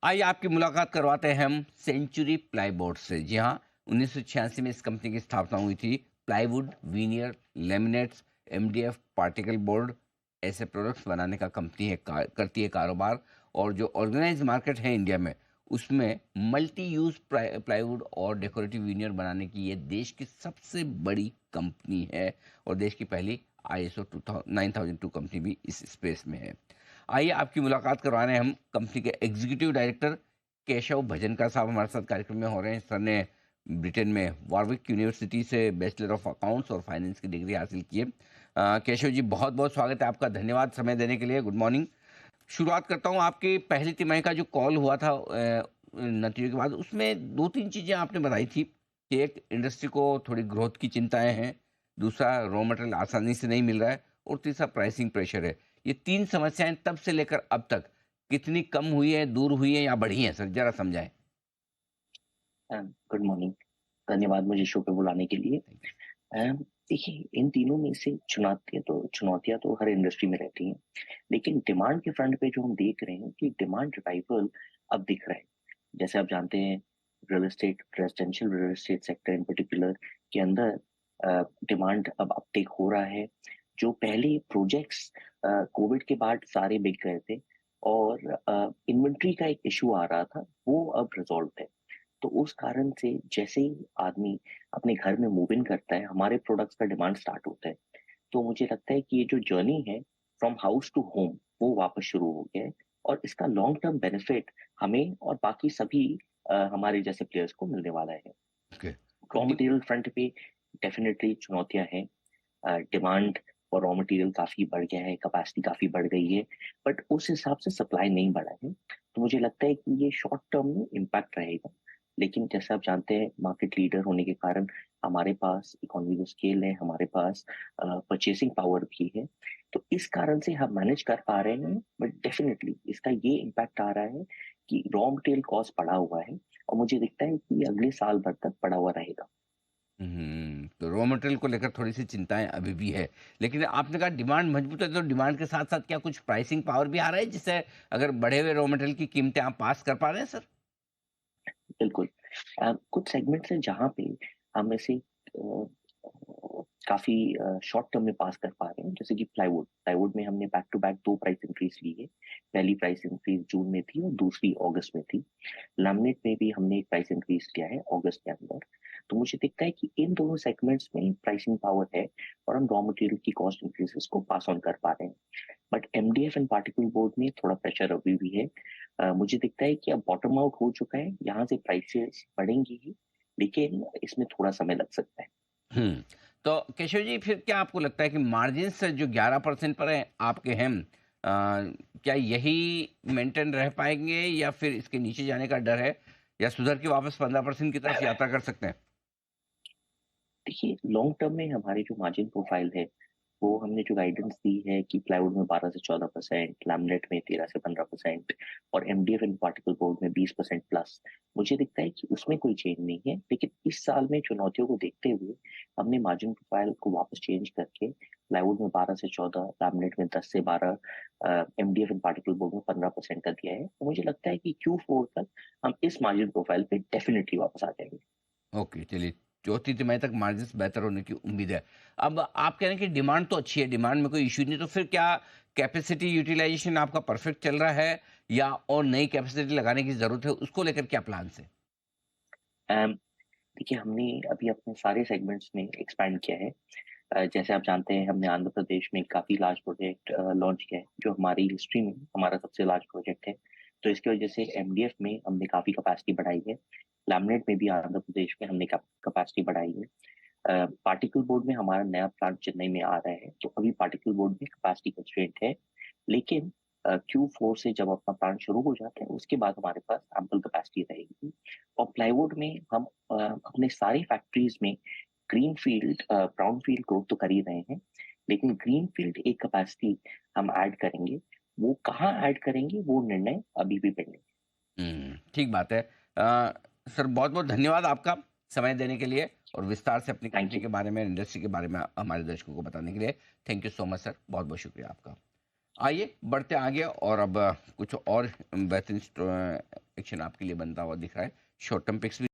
आइए आपकी मुलाकात करवाते हैं हम सेंचुरी प्लाईबोर्ड से। जी हाँ, 1986 में इस कंपनी की स्थापना हुई थी। Plywood, veneer, laminates, MDF, particle board ऐसे प्रोडक्ट्स बनाने का कंपनी है, करती है कारोबार। और जो ऑर्गेनाइज मार्केट है इंडिया में, उसमें मल्टी यूज प्लाईवुड और डेकोरेटिव वीनियर बनाने की ये देश की सबसे बड़ी कंपनी है। और देश की पहली आईएसओ 9002 कंपनी भी इस स्पेस में है। आइए आपकी मुलाकात करवाने हम कंपनी के एग्जीक्यूटिव डायरेक्टर केशव भजनकर साहब हमारे साथ कार्यक्रम में हो रहे हैं। सर ने ब्रिटेन में वॉरविक यूनिवर्सिटी से बैचलर ऑफ अकाउंट्स और फाइनेंस की डिग्री हासिल की है। केशव जी, बहुत बहुत स्वागत है आपका, धन्यवाद समय देने के लिए। Good morning. शुरुआत करता हूँ आपकी पहली तिमाही का जो कॉल हुआ था नतीजों के बाद, उसमें दो तीन चीज़ें आपने बताई थी कि एक, इंडस्ट्री को थोड़ी ग्रोथ की चिंताएं हैं, दूसरा रॉ मटेरियल आसानी से नहीं मिल रहा है, और तीसरा प्राइसिंग प्रेशर है। ये तीन समस्याएं तब से लेकर अब तक कितनी कम हुई है, दूर हुई है या बढ़ी है सर, जरा समझाएं। Good morning. धन्यवाद मुझे शो पे बुलाने के लिए। देखिए, इन तीनों में से चुनौतियां तो हर इंडस्ट्री में रहती हैं, लेकिन डिमांड के फ्रंट पे जो हम देख रहे हैं कि डिमांड रिवाइवल अब दिख रहा है। जैसे आप जानते हैं, real estate, residential real estate sector in particular के अंदर डिमांड अब अपटेक हो रहा है। जो पहले प्रोजेक्ट्स कोविड के बाद सारे बिक गए थे और इन्वेंट्री का एक इशू आ रहा था, वो अब रिजॉल्व है। तो उस कारण से जैसे ही आदमी अपने घर में मूव इन करता है, हमारे प्रोडक्ट्स का डिमांड स्टार्ट होता है। तो मुझे लगता है कि ये जो जर्नी है फ्रॉम हाउस टू होम, वो वापस शुरू हो गया है। और इसका लॉन्ग टर्म बेनिफिट हमें और बाकी सभी हमारे जैसे प्लेयर्स को मिलने वाला है। ओके। रॉ मटेरियल फ्रंट पे डेफिनेटली चुनौतियां हैं। डिमांड और रॉ मटेरियल काफी बढ़ गया है, कैपेसिटी काफी बढ़ गई है, बट उस हिसाब से सप्लाई नहीं बढ़ा है। तो मुझे लगता है कि ये शॉर्ट टर्म में इम्पैक्ट रहेगा। लेकिन जैसे आप जानते हैं, मार्केट लीडर होने के कारण हमारे पास इकोनॉमी ऑफ स्केल है, हमारे पास परचेसिंग पावर भी है। तो इस कारण से हम मैनेज कर पा रहे हैं, बट डेफिनेटली इसका ये इम्पैक्ट आ रहा है कि रॉ मटेरियल कॉस्ट बढ़ा हुआ है, और मुझे दिखता है कि अगले साल भर तक बढ़ा हुआ रहेगा। तो रॉ मटेरियल को लेकर थोड़ी सी चिंताएं अभी भी है, लेकिन आपने कहा डिमांड मजबूत है, तो डिमांड के साथ साथ क्या कुछ प्राइसिंग पावर भी आ रहा है, जिससे अगर बढ़े हुए रॉ मटेरियल की कीमतें आप पास कर पा रहे हैं सर? बिल्कुल। कुछ सेगमेंट्स हैं जहाँ पे हम ऐसे काफी शॉर्ट टर्म में पास कर पा रहे हैं, जैसे कि प्लाईवुड प्लाईवुड में हमने बैक टू बैक दो प्राइस इंक्रीज ली है। पहली प्राइस इंक्रीज जून में थी और दूसरी अगस्त में थी। लैमिनेट में भी हमने एक प्राइस इंक्रीज किया है अगस्त के अंदर। तो मुझे दिखता है कि इन दोनों सेगमेंट्स में प्राइसिंग पावर है, और हम रॉ मटेरियल की कॉस्ट इंक्रीजेस को पास ऑन कर पा रहे हैं। But MDF and particle board में थोड़ा प्रेशर अभी भी है। मुझे दिखता है कि अब बॉटम आउट हो चुका है, यहाँ से प्राइसेस बढ़ेंगी ही, लेकिन इसमें थोड़ा समय लग सकता है। हम्म तो केशव जी, फिर क्या आपको लगता है कि मार्जिन से जो 11% पर है आपके हैं, क्या यही मेंटेन रह पाएंगे या फिर इसके नीचे जाने का डर है, या सुधर के वापस 15% की तरफ यात्रा कर सकते हैं? देखिए, लॉन्ग टर्म में हमारी जो मार्जिन प्रोफाइल है, वो हमने जो गाइडेंस दी है कि प्लाईवुड में 12 से 14%, लैमिनेट में 13 से 15% और एमडीएफ एंड पार्टिकल बोर्ड में 20% प्लस, मुझे दिखता है कि उसमें कोई चेंज नहीं है। लेकिन इस साल में चुनौतियों को देखते हुए हमने मार्जिन प्रोफाइल को वापस चेंज करके प्लाईवुड में 12 से 14, लैमिनेट में 10 से 12, एमडीएफ एंड पार्टिकल बोर्ड में 15% का दिया है। तो मुझे लगता है कि Q4 तक हम इस मार्जिन प्रोफाइल पे डेफिनेटली वापस आ जाएंगे। ओके, चलिए, चौथी तिमाही तक मार्जिन्स बेहतर होने की उम्मीद है। अब आप कह रहे हैं कि डिमांड तो अच्छी है, डिमांड में कोई इश्यू नहीं, तो फिर क्या कैपेसिटी यूटिलाइजेशन आपका परफेक्ट चल रहा है, या और नई कैपेसिटी लगाने की ज़रूरत है, उसको लेकर क्या प्लान्स है? अम, देखिए, हमने अभी अपने सारे सेगमेंट्स में एक्सपैंड किया है। जैसे आप जानते हैं, हमने आंध्र प्रदेश में काफी लार्ज प्रोजेक्ट लॉन्च किया है, जो हमारी हिस्ट्री में हमारा सबसे लार्ज प्रोजेक्ट है। तो इसकी वजह से एमडीएफ में हमने काफी कैपेसिटी बढ़ाई है। लैमिनेट में भी आंध्र प्रदेश में हमने कैपेसिटी बढ़ाई है। पार्टिकल बोर्ड में हमारा नया प्लांट चेन्नई में आ रहा है, तो अभी पार्टिकल बोर्ड में कैपेसिटी कंस्ट्रेंट है। लेकिन Q4 से जब अपना प्लांट शुरू हो जाता है, उसके बाद हमारे पास एम्पल कैपेसिटी रहेगी। और प्लाईवुड में हम अपने सारी फैक्ट्रीज में green field brown field growth तो कर ही रहे हैं, लेकिन ग्रीन फील्ड एक कैपेसिटी हम ऐड करेंगे। वो कहाँ ऐड करेंगे, वो निर्णय अभी भी पेंडिंग है। ठीक बात है। सर, बहुत बहुत धन्यवाद आपका समय देने के लिए और विस्तार से अपनी थैंक कंपनी यू। के बारे में, इंडस्ट्री के बारे में हमारे दर्शकों को बताने के लिए। Thank you so much sir, बहुत बहुत शुक्रिया आपका। आइए बढ़ते आगे, और अब कुछ और बेहतरीन एक्शन आपके लिए बनता हुआ दिख रहा है। शॉर्ट टर्म पिक्स भी